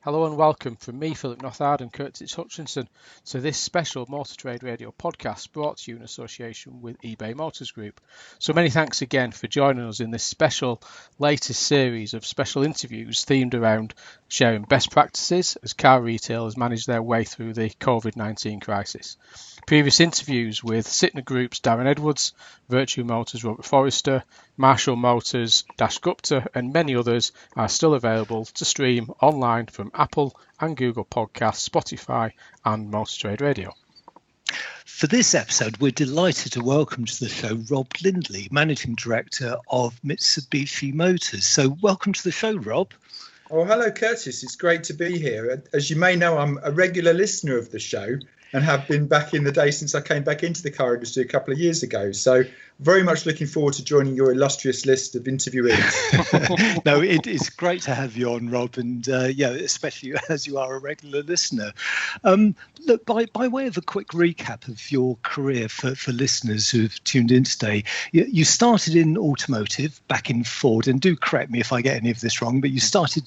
Hello and welcome from me, Philip Northard and Curtis Hutchinson, to this special Motor Trade Radio podcast brought to you in association with eBay Motors Group. So many thanks again for joining us in this special latest series of special interviews themed around sharing best practices as car retailers manage their way through the COVID-19 crisis. Previous interviews with Sytner Group's Darren Edwards, Virtue Motors Robert Forrester, Marshall Motors Dash Gupta and many others are still available to stream online from Apple and Google Podcasts, Spotify and Motor Trade Radio. For this episode, we're delighted to welcome to the show Rob Lindley, Managing Director of Mitsubishi Motors. So welcome to the show, Rob. Oh, hello, Curtis. It's great to be here. As you may know, I'm a regular listener of the show and have been back in the day since I came back into the car industry a couple of years ago. So very much looking forward to joining your illustrious list of interviewees. No, it is great to have you on, Rob, and especially as you are a regular listener. Look, by way of a quick recap of your career for listeners who've tuned in today, you started in automotive back in Ford, and do correct me if I get any of this wrong, but you started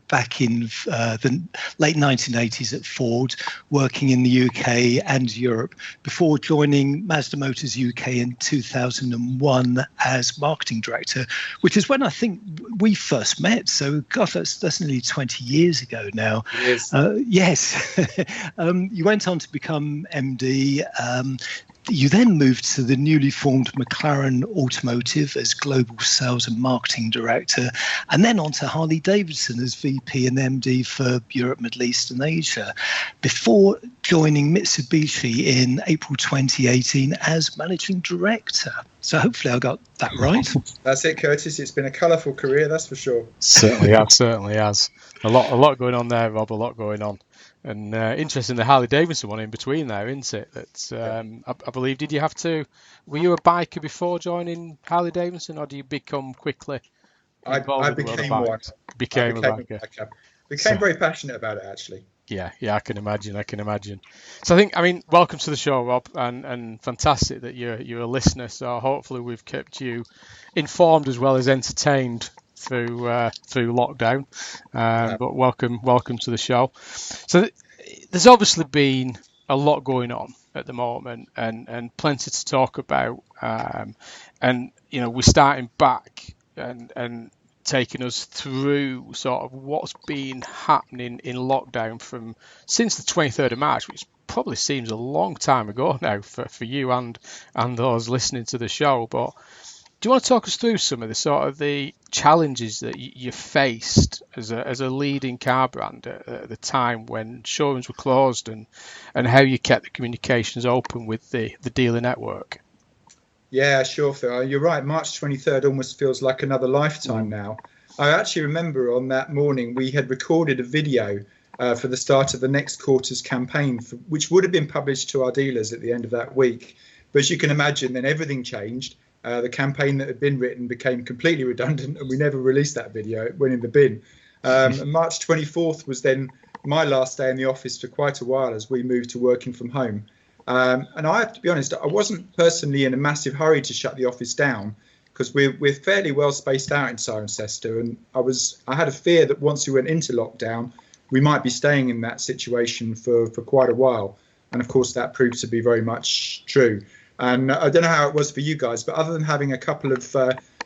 back in the late 1980s at Ford, working in the UK and Europe, before joining Mazda Motors UK in 2001 as marketing director, which is when I think we first met. So, gosh, that's nearly 20 years ago now. Yes. You went on to become MD. You then moved to the newly formed McLaren Automotive as Global Sales and Marketing Director, and then on to Harley Davidson as VP and MD for Europe, Middle East and Asia, before joining Mitsubishi in April 2018 as Managing Director. So hopefully I got that right. That's it, Curtis. It's been a colourful career, that's for sure. Certainly has. A lot going on there, Rob, a lot going on. And interesting, the Harley Davidson one in between there, isn't it? That's I believe. Were you a biker before joining Harley Davidson, or do you become quickly? I became one. Became a biker. Became very passionate about it, actually. Yeah, I can imagine. So I mean, welcome to the show, Rob, and fantastic that you're a listener. So hopefully we've kept you informed as well as entertained through lockdown, but welcome to the show. So there's obviously been a lot going on at the moment, and plenty to talk about, and we're starting back and taking us through sort of what's been happening in lockdown since the 23rd of March, which probably seems a long time ago now for you and those listening to the show. But do you want to talk us through some of the challenges that you faced as a leading car brand at the time when showrooms were closed, and how you kept the communications open with the dealer network? Yeah, sure, Phil. You're right. March 23rd almost feels like another lifetime now. I actually remember on that morning we had recorded a video for the start of the next quarter's campaign, which would have been published to our dealers at the end of that week. But as you can imagine, then everything changed. The campaign that had been written became completely redundant, and we never released that video. It went in the bin. And March 24th was then my last day in the office for quite a while as we moved to working from home. And I have to be honest, I wasn't personally in a massive hurry to shut the office down, because we're fairly well spaced out in Cirencester, and I had a fear that once we went into lockdown, we might be staying in that situation for quite a while. And of course, that proved to be very much true. And I don't know how it was for you guys, but other than having a couple of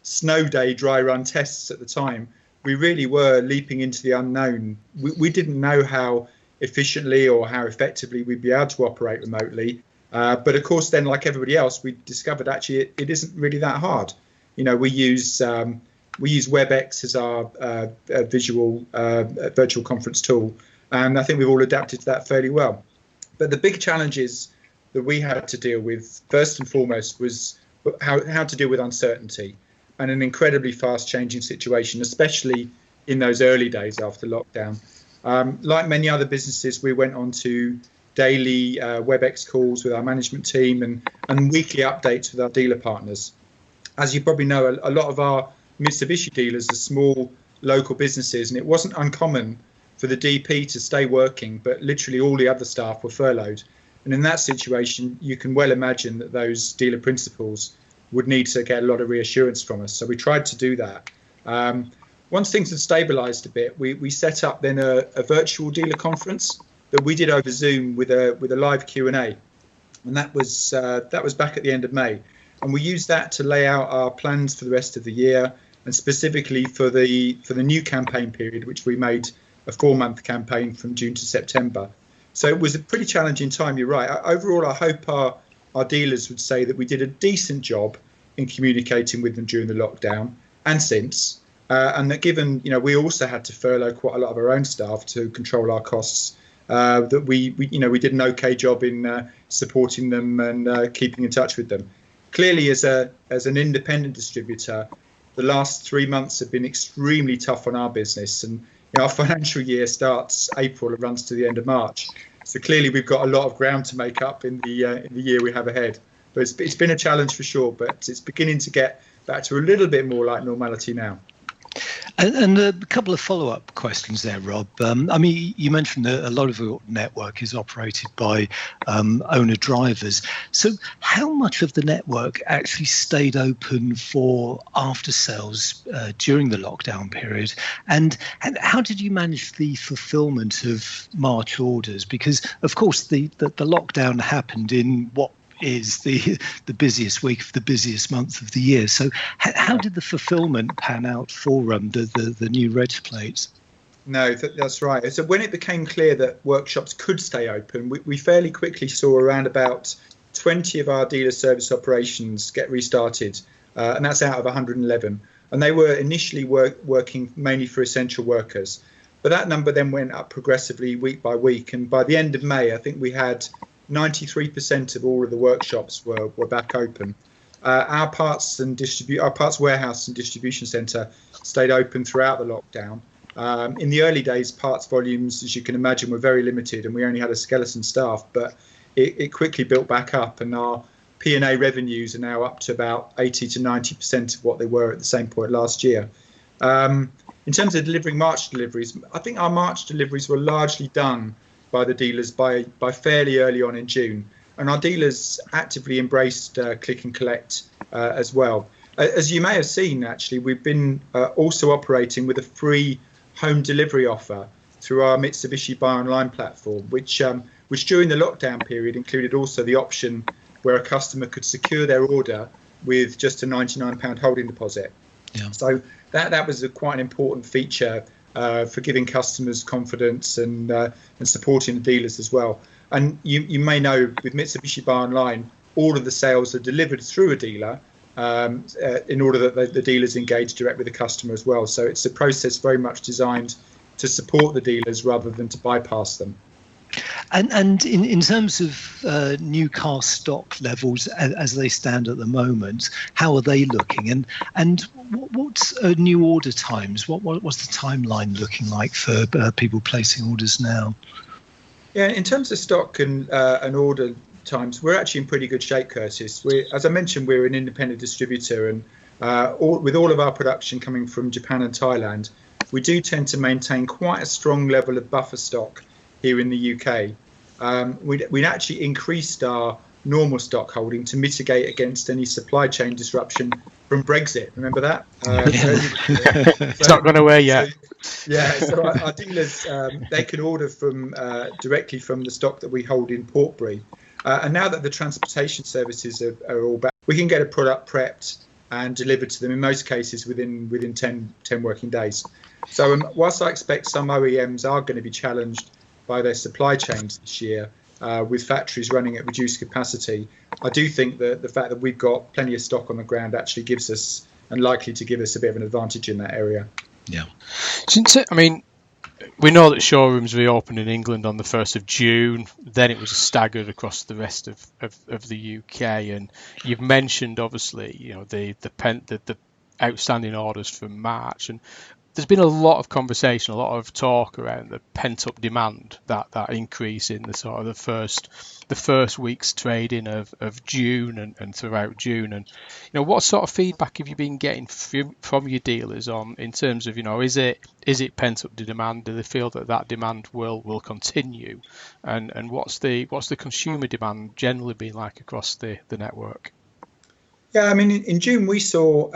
snow day dry run tests at the time, we really were leaping into the unknown. We didn't know how efficiently or how effectively we'd be able to operate remotely. But of course, then, like everybody else, we discovered actually it isn't really that hard. We use WebEx as our virtual conference tool, and I think we've all adapted to that fairly well. But the big challenges that we had to deal with, first and foremost, was how to deal with uncertainty and an incredibly fast changing situation, especially in those early days after lockdown. Like many other businesses, we went on to daily WebEx calls with our management team and weekly updates with our dealer partners. As you probably know, a lot of our Mitsubishi dealers are small local businesses, and it wasn't uncommon for the DP to stay working, but literally all the other staff were furloughed. And in that situation, you can well imagine that those dealer principals would need to get a lot of reassurance from us. So we tried to do that. Once things had stabilised a bit, we set up then a virtual dealer conference that we did over Zoom with a live Q&A, and that was back at the end of May. And we used that to lay out our plans for the rest of the year, and specifically for the new campaign period, which we made a 4-month campaign from June to September. So it was a pretty challenging time, you're right. Overall, I hope our dealers would say that we did a decent job in communicating with them during the lockdown and since, and that given, we also had to furlough quite a lot of our own staff to control our costs, that we did an okay job in supporting them and keeping in touch with them. Clearly, as an independent distributor, the last 3 months have been extremely tough on our business, and our financial year starts April and runs to the end of March. So clearly, we've got a lot of ground to make up in the year we have ahead. But it's been a challenge for sure. But it's beginning to get back to a little bit more like normality now. And a couple of follow-up questions there, Rob. You mentioned that a lot of your network is operated by owner-drivers. So how much of the network actually stayed open for after-sales during the lockdown period? And how did you manage the fulfilment of March orders? Because, of course, the lockdown happened in what is the busiest week of the busiest month of the year. So how did the fulfillment pan out for the new reg plates? No, that's right. So when it became clear that workshops could stay open, we fairly quickly saw around about 20 of our dealer service operations get restarted, and that's out of 111. And they were initially working mainly for essential workers. But that number then went up progressively week by week. And by the end of May, I think we had 93% of all of the workshops were back open. Our parts warehouse and distribution centre stayed open throughout the lockdown. In the early days, parts volumes, as you can imagine, were very limited, and we only had a skeleton staff. But it quickly built back up, and our P&A revenues are now up to about 80 to 90% of what they were at the same point last year. In terms of delivering March deliveries, I think our March deliveries were largely done by the dealers by fairly early on in June, and our dealers actively embraced click and collect as well. As you may have seen, actually, we've been also operating with a free home delivery offer through our Mitsubishi buy online platform, which during the lockdown period included also the option where a customer could secure their order with just a £99 holding deposit. Yeah. So that was quite an important feature for giving customers confidence and supporting the dealers as well. And you may know with Mitsubishi Buy Online, all of the sales are delivered through a dealer in order that the dealers engage direct with the customer as well. So it's a process very much designed to support the dealers rather than to bypass them. And in terms of new car stock levels as they stand at the moment, how are they looking? And what's new order times? What's the timeline looking like for people placing orders now? Yeah, in terms of stock and order times, we're actually in pretty good shape, Curtis. As I mentioned, we're an independent distributor, and with all of our production coming from Japan and Thailand, we do tend to maintain quite a strong level of buffer stock here in the UK. We'd actually increased our normal stock holding to mitigate against any supply chain disruption from Brexit. Remember that? It's not gone away yet. So our dealers, they can order from directly from the stock that we hold in Portbury. And now that the transportation services are all back, we can get a product prepped and delivered to them in most cases within 10 working days. So whilst I expect some OEMs are going to be challenged by their supply chains this year, with factories running at reduced capacity, I do think that the fact that we've got plenty of stock on the ground actually gives us, and likely to give us, a bit of an advantage in that area. Yeah. We know that showrooms reopened in England on the 1st of June. Then it was staggered across the rest of the UK. And you've mentioned, obviously, the outstanding orders for March. And there's been a lot of conversation, a lot of talk around the pent-up demand, that increase in the sort of the first week's trading of June and throughout June. And what sort of feedback have you been getting from your dealers on, in terms of, is it pent-up demand? Do they feel that demand will continue? And what's the consumer demand generally been like across the network? Yeah, I mean, in June we saw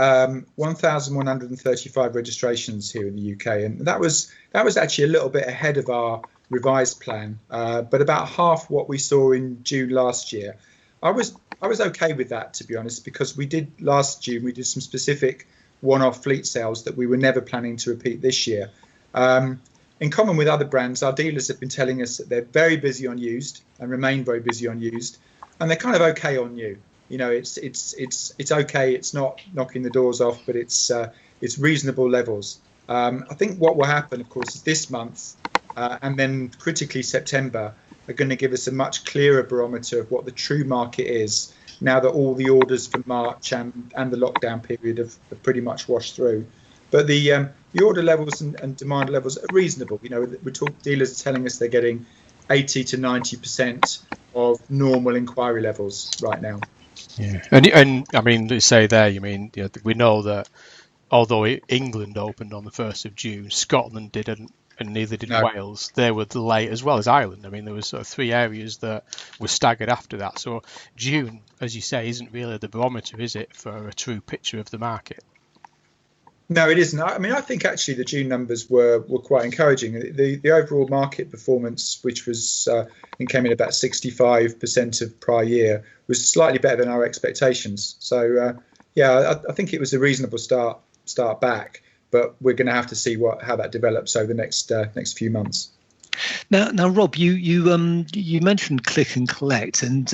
1,135 registrations here in the UK, and that was actually a little bit ahead of our revised plan, but about half what we saw in June last year. I was okay with that, to be honest, because last June we did some specific one-off fleet sales that we were never planning to repeat this year. In common with other brands, our dealers have been telling us that they're very busy on used and remain very busy on used, and they're kind of okay on new. It's okay. It's not knocking the doors off, but it's reasonable levels. I think what will happen, of course, is this month and then critically September are going to give us a much clearer barometer of what the true market is, now that all the orders for March and the lockdown period have pretty much washed through. But the order levels and demand levels are reasonable. Dealers are telling us they're getting 80 to 90% of normal inquiry levels right now. Yeah, and I mean, they say there, we know that although England opened on the 1st of June, Scotland didn't, and neither did Wales. They were late, as well as Ireland. I mean, there was sort of 3 areas that were staggered after that. So June, as you say, isn't really the barometer, is it, for a true picture of the market? No, it isn't. I mean, I think actually the June numbers were quite encouraging. The overall market performance, which was came in about 65% of prior year, was slightly better than our expectations. So I think it was a reasonable start back, but we're going to have to see how that develops over the next few months. Now, Rob, you mentioned click and collect, and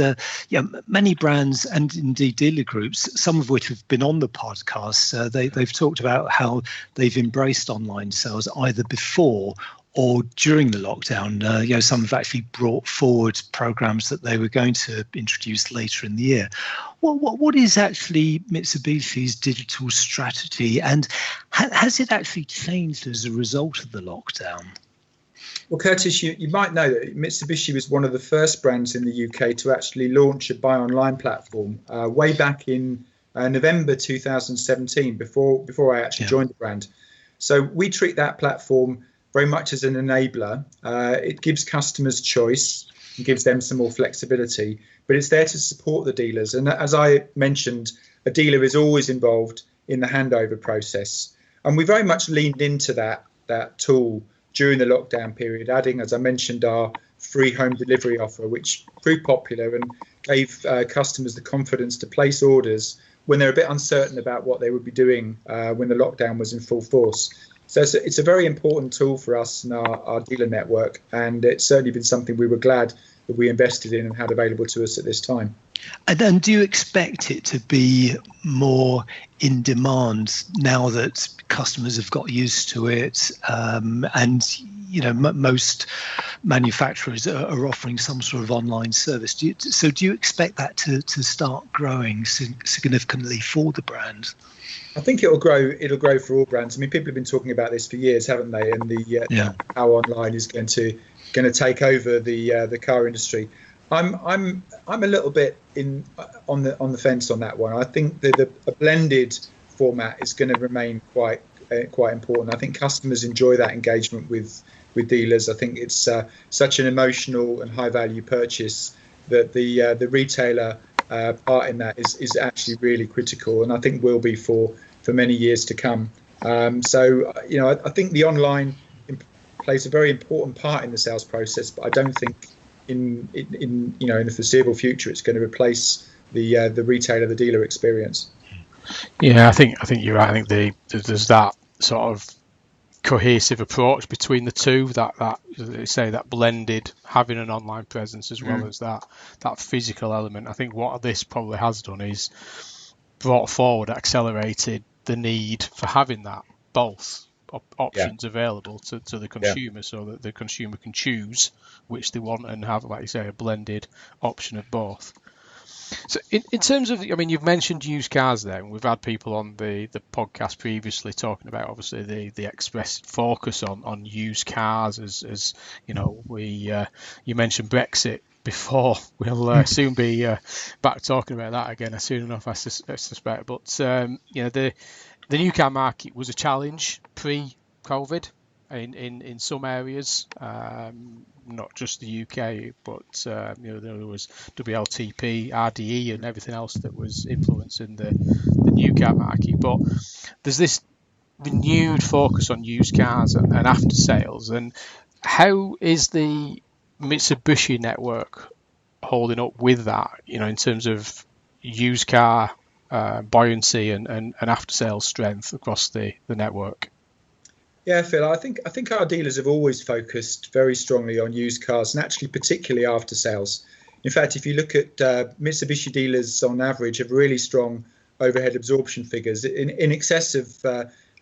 many brands and indeed dealer groups, some of which have been on the podcast, they've talked about how they've embraced online sales either before or during the lockdown. Some have actually brought forward programs that they were going to introduce later in the year. What is actually Mitsubishi's digital strategy, and has it actually changed as a result of the lockdown? Well, Curtis, you might know that Mitsubishi was one of the first brands in the UK to actually launch a buy online platform way back in November 2017, before I actually joined the brand. So we treat that platform very much as an enabler. It gives customers choice and gives them some more flexibility, but it's there to support the dealers. And as I mentioned, a dealer is always involved in the handover process. And we very much leaned into that tool during the lockdown period, adding, as I mentioned, our free home delivery offer, which proved popular and gave customers the confidence to place orders when they're a bit uncertain about what they would be doing when the lockdown was in full force. So it's a very important tool for us and our dealer network, and it's certainly been something we were glad that we invested in and had available to us at this time. And then do you expect it to be more in demand now that customers have got used to it, and most manufacturers are offering some sort of online service? Do you expect that to start growing significantly for the brand? I think it'll grow for all brands. I mean, people have been talking about this for years, haven't they? And how online is going to take over the car industry. I'm a little bit on the fence on that one. I think that a blended format is going to remain quite important. I think customers enjoy that engagement with dealers. I think it's such an emotional and high value purchase that the retailer part in that is actually really critical, and I think will be for many years to come. I think the online plays a very important part in the sales process, but I don't think in the foreseeable future it's going to replace the retailer, the dealer experience. Yeah, I think you're right. I think there's that sort of cohesive approach between the two, that blended, having an online presence as well as that physical element. I think what this probably has done is brought forward, accelerated the need for having that both options available to the consumer, so that the consumer can choose which they want and have, like you say, a blended option of both. So in terms of, I mean, you've mentioned used cars there, and we've had people on the podcast previously talking about obviously the expressed focus on used cars as you know, you mentioned Brexit before. We'll soon be back talking about that again soon enough, I suspect. But you know, the new car market was a challenge pre-COVID in some areas, not just the UK, but you know, there was WLTP, RDE, and everything else that was influencing the new car market. But there's this renewed focus on used cars and after sales. And how is the Mitsubishi network holding up with that? You know, in terms of used car buoyancy and after sales strength across the network. Yeah, Phil, I think our dealers have always focused very strongly on used cars, and actually particularly after sales. In fact, if you look at Mitsubishi dealers on average have really strong overhead absorption figures in excess of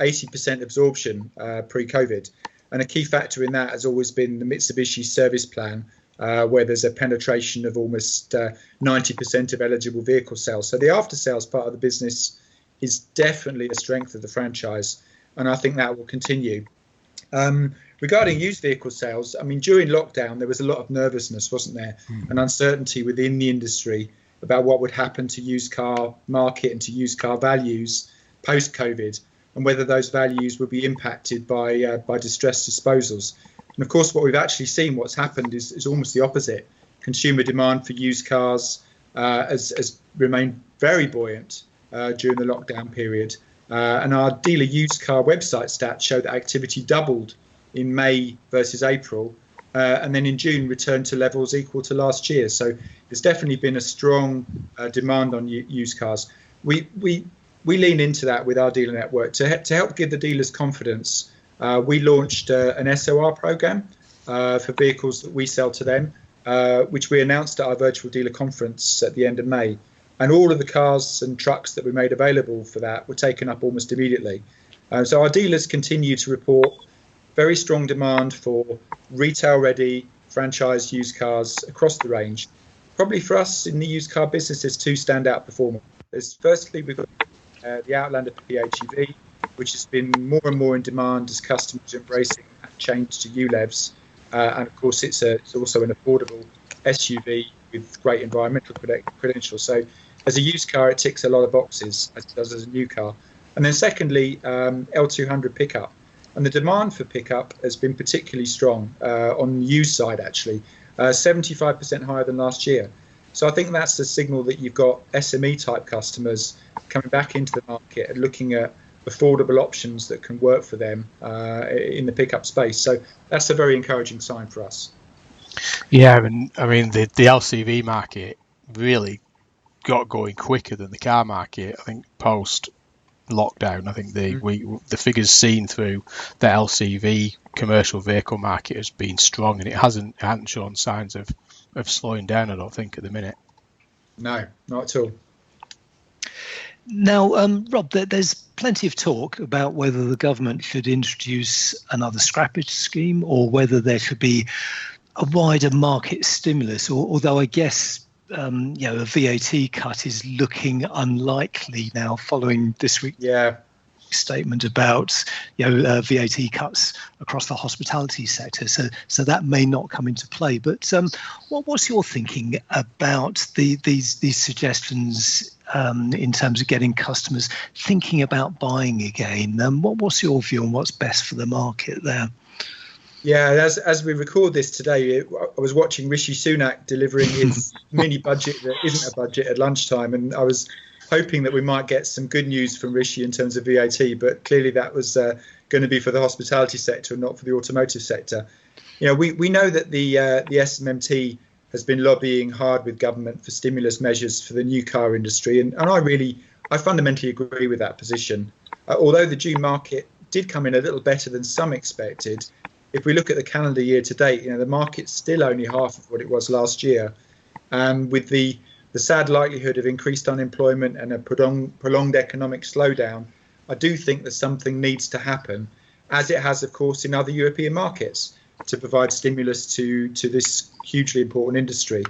80% absorption pre-COVID. And a key factor in that has always been the Mitsubishi service plan, where there's a penetration of almost 90% of eligible vehicle sales. So the after sales part of the business is definitely a strength of the franchise, and I think that will continue. Regarding used vehicle sales, I mean, during lockdown, there was a lot of nervousness, wasn't there? And uncertainty within the industry about what would happen to used car market and to used car values post-COVID, and whether those values would be impacted by distressed disposals. And of course, what we've actually seen, what's happened is almost the opposite. Consumer demand for used cars has remained very buoyant during the lockdown period. And our dealer used car website stats show that activity doubled in May versus April, and then in June returned to levels equal to last year. So there's definitely been a strong demand on used cars. We lean into that with our dealer network to help give the dealers confidence. We launched an SOR program for vehicles that we sell to them, which we announced at our virtual dealer conference at the end of May. And all of the cars and trucks that we made available for that were taken up almost immediately. So our dealers continue to report very strong demand for retail-ready franchise used cars across the range. Probably for us in the used car business, there's two standout performers. Firstly, we've got the Outlander PHEV, which has been more and more in demand as customers are embracing that change to ULEVs. And of course, it's also an affordable SUV with great environmental credentials. So as a used car, it ticks a lot of boxes, as it does as a new car. And then secondly, L200 pickup. And the demand for pickup has been particularly strong on the used side, actually, 75% higher than last year. So I think that's the signal that you've got SME type customers coming back into the market and looking at affordable options that can work for them in the pickup space. So that's a very encouraging sign for us. Yeah, I mean the LCV market really got going quicker than the car market. I think post lockdown, I think the figures seen through the LCV commercial vehicle market has been strong, and it hasn't shown signs of slowing down, I don't think, at the minute. No, not at all. Now, Rob, there's plenty of talk about whether the government should introduce another scrappage scheme or whether there should be a wider market stimulus, although I guess a VAT cut is looking unlikely now following this week's statement about VAT cuts across the hospitality sector. So that may not come into play. But what's your thinking about these suggestions in terms of getting customers thinking about buying again? What's your view on what's best for the market there? Yeah, as we record this today, I was watching Rishi Sunak delivering his mini budget that isn't a budget at lunchtime, and I was hoping that we might get some good news from Rishi in terms of VAT, but clearly that was going to be for the hospitality sector and not for the automotive sector. You know, we know that the SMMT has been lobbying hard with government for stimulus measures for the new car industry, and I fundamentally agree with that position. Although the June market did come in a little better than some expected, if we look at the calendar year to date, the market's still only half of what it was last year. And with the sad likelihood of increased unemployment and a prolonged economic slowdown, I do think that something needs to happen, as it has, of course, in other European markets, to provide stimulus to this hugely important industry.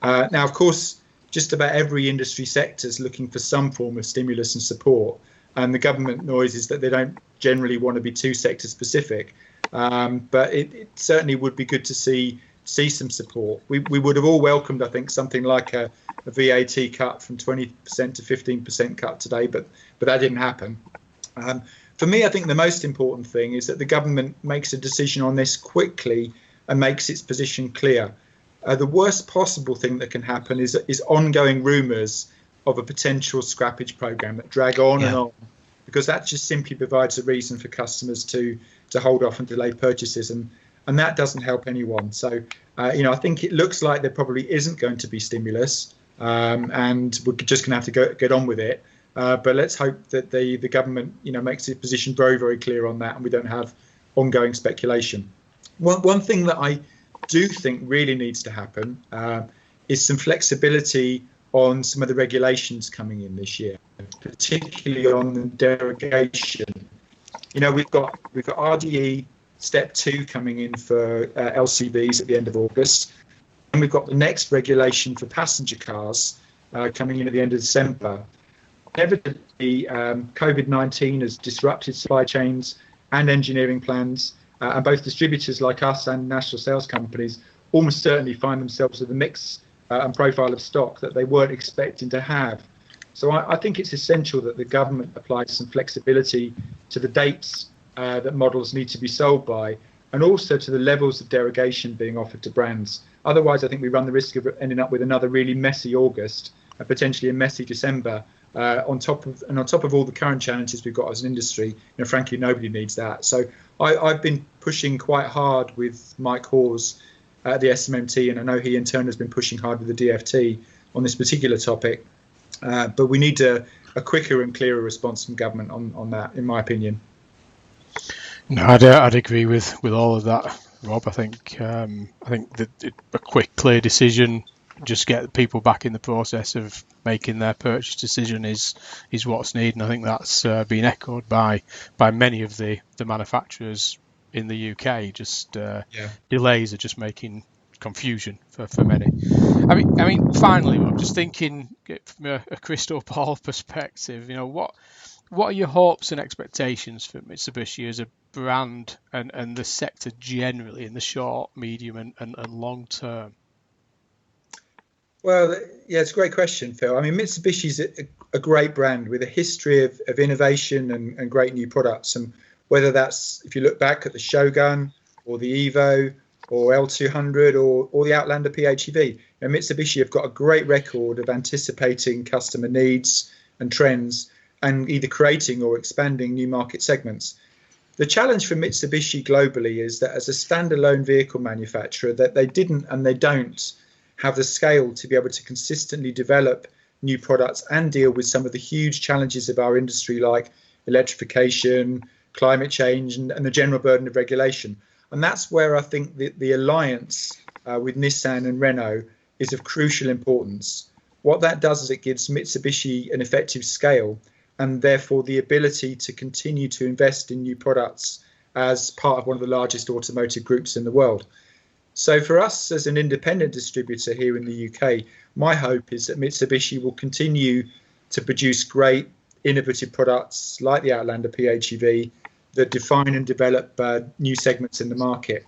Now, of course, just about every industry sector is looking for some form of stimulus and support. And the government noise is that they don't generally want to be too sector specific. But it certainly would be good to see some support. We would have all welcomed, I think, something like a VAT cut from 20% to 15% cut today, but that didn't happen. For me, I think the most important thing is that the government makes a decision on this quickly and makes its position clear. The worst possible thing that can happen is ongoing rumours of a potential scrappage programme that drag on and on, because that just simply provides a reason for customers to hold off and delay purchases, and that doesn't help anyone. So, I think it looks like there probably isn't going to be stimulus, and we're just going to have to get on with it. But let's hope that the government, makes its position very, very clear on that, and we don't have ongoing speculation. One thing that I do think really needs to happen is some flexibility on some of the regulations coming in this year, particularly on the derogation. We've got RDE Step 2 coming in for LCVs at the end of August, and we've got the next regulation for passenger cars coming in at the end of December. Evidently, COVID-19 has disrupted supply chains and engineering plans, and both distributors like us and national sales companies almost certainly find themselves with a mix and profile of stock that they weren't expecting to have. So I think it's essential that the government applies some flexibility to the dates that models need to be sold by, and also to the levels of derogation being offered to brands. Otherwise, I think we run the risk of ending up with another really messy August and potentially a messy December. On top of all the current challenges we've got as an industry, frankly, nobody needs that. So I've been pushing quite hard with Mike Hawes at the SMMT, and I know he in turn has been pushing hard with the DFT on this particular topic. But we need a quicker and clearer response from government on that, in my opinion. No, I'd agree with all of that, Rob. I think that a quick, clear decision, just get people back in the process of making their purchase decision is what's needed. And I think that's been echoed by many of the manufacturers in the UK. Just delays are just making confusion for many. I mean, finally, I'm just thinking from a crystal ball perspective. What are your hopes and expectations for Mitsubishi as a brand and the sector generally in the short, medium, and long term? Well, it's a great question, Phil. I mean, Mitsubishi is a great brand with a history of innovation and great new products. And whether that's, if you look back at the Shogun or the Evo or L200 or the Outlander PHEV, Mitsubishi have got a great record of anticipating customer needs and trends and either creating or expanding new market segments. The challenge for Mitsubishi globally is that as a standalone vehicle manufacturer, that they didn't and they don't have the scale to be able to consistently develop new products and deal with some of the huge challenges of our industry, like electrification, climate change, and the general burden of regulation. And that's where I think the alliance with Nissan and Renault is of crucial importance. What that does is it gives Mitsubishi an effective scale and therefore the ability to continue to invest in new products as part of one of the largest automotive groups in the world. So for us as an independent distributor here in the UK, my hope is that Mitsubishi will continue to produce great innovative products like the Outlander PHEV that define and develop new segments in the market.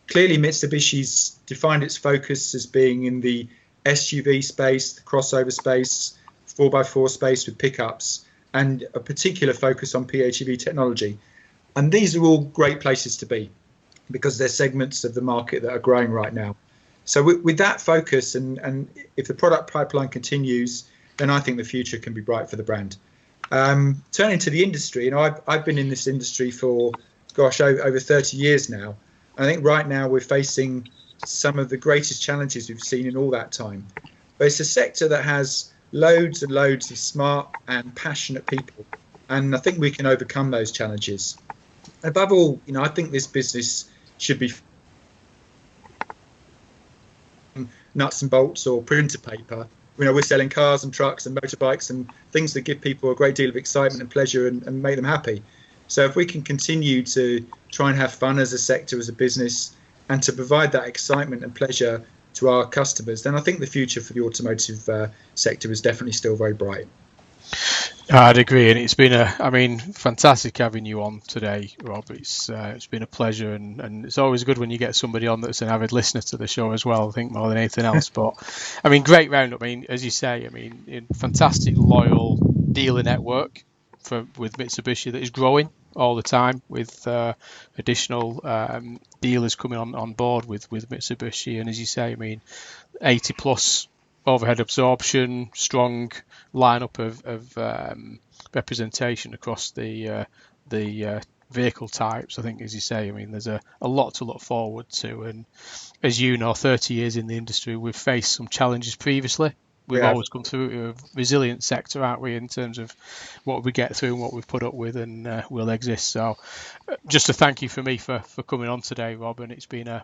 Clearly, Mitsubishi's defined its focus as being in the SUV space, the crossover space, 4x4 space with pickups, and a particular focus on PHEV technology. And these are all great places to be because they're segments of the market that are growing right now. So with that focus, and if the product pipeline continues, then I think the future can be bright for the brand. Turning to the industry, I've been in this industry for, over 30 years now. And I think right now we're facing some of the greatest challenges we've seen in all that time. But it's a sector that has loads and loads of smart and passionate people. And I think we can overcome those challenges. Above all, I think this business should be nuts and bolts or printer paper. We're selling cars and trucks and motorbikes and things that give people a great deal of excitement and pleasure and make them happy. So if we can continue to try and have fun as a sector, as a business, and to provide that excitement and pleasure to our customers, then I think the future for the automotive sector is definitely still very bright. I'd agree, and it's been fantastic having you on today, Rob. It's been a pleasure, and it's always good when you get somebody on that's an avid listener to the show as well, I think, more than anything else. But great roundup. As you say, fantastic loyal dealer network with Mitsubishi that is growing all the time, with additional dealers coming on board with Mitsubishi, and as you say, 80 plus overhead absorption, strong lineup of representation across the vehicle types. I think, as you say, there's a lot to look forward to, and as you know, 30 years in the industry, we've faced some challenges previously. We've always come through a resilient sector, aren't we, in terms of what we get through and what we've put up with, and will exist. So just to thank you for coming on today, Rob, and it's been a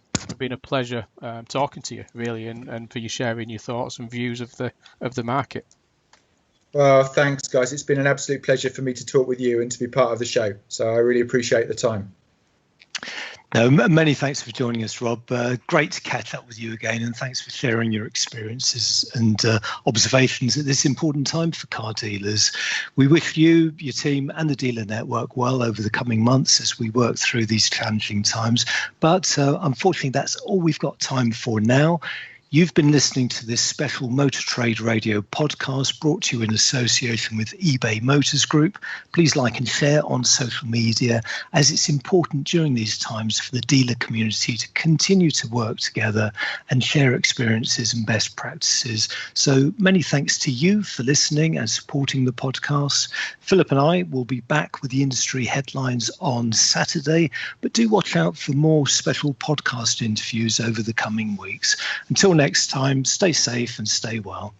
pleasure talking to you, really, and for you sharing your thoughts and views of the market. Well, thanks, guys. It's been an absolute pleasure for me to talk with you and to be part of the show. So I really appreciate the time. No, many thanks for joining us, Rob. Great to catch up with you again, and thanks for sharing your experiences and observations at this important time for car dealers. We wish you, your team, and the dealer network well over the coming months as we work through these challenging times. But unfortunately, that's all we've got time for now. You've been listening to this special Motor Trade Radio podcast brought to you in association with eBay Motors Group. Please like and share on social media, as it's important during these times for the dealer community to continue to work together and share experiences and best practices. So many thanks to you for listening and supporting the podcast. Philip and I will be back with the industry headlines on Saturday, but do watch out for more special podcast interviews over the coming weeks. Until next time, stay safe and stay well.